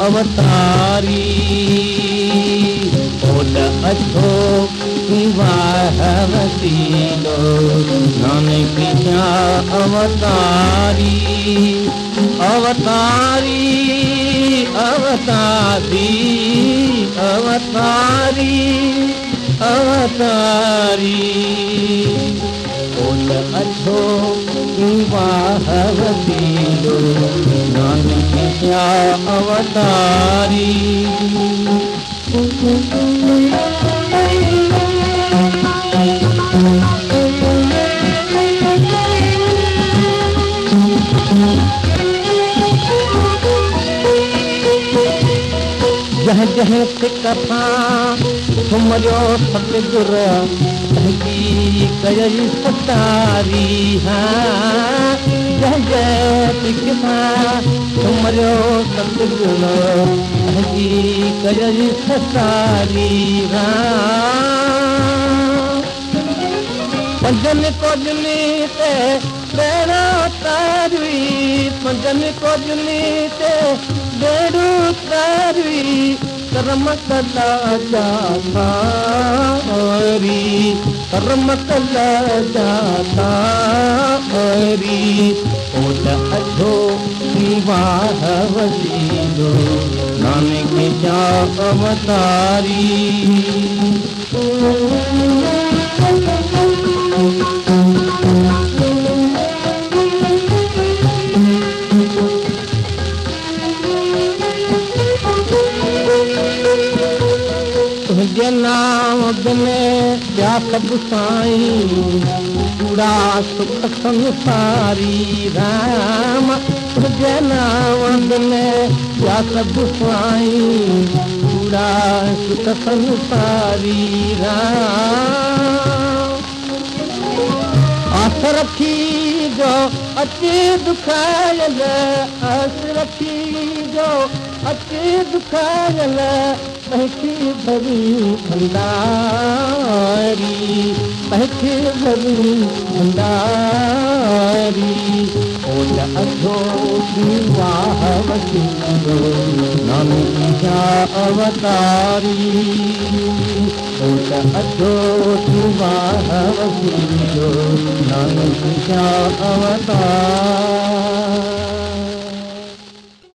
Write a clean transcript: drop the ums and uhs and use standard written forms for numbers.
अवतारी ओड अछो वाह वसीलो नानक जा अवतारी अवतारी अवतारी अवतारी अवतारी ओड अछो वाह वसीलो नानक जा अवतारी जह जह से कथा सुमरियो सतगुर तहकी कई सतारी हाँ जह जह से कथा सुमरियो सतगुर तहकी कई सतारी हाँ पंजन को जनीते बेड़ा तारी पंजन को जनीते बेड़ू तारी कर्म कला जाता कर्म कला जाता ओट अछो वाह वसीलो नानक जा अवतारी तुझे नाम बिने क्या सब साईं पूरा सुख संसारी राम तुझे नाम बिने क्या सब साईं पूरा सुख संसारी राम आस रखी जो अचे दुखायल आस रखी जो अचे दुखायल पहची भरी भंडारी पहची भरी भंडारी ओट अछो वाह वसीलो नानक जा अवतारी ओट अछो वाह वसीलो नानक जा अवतारी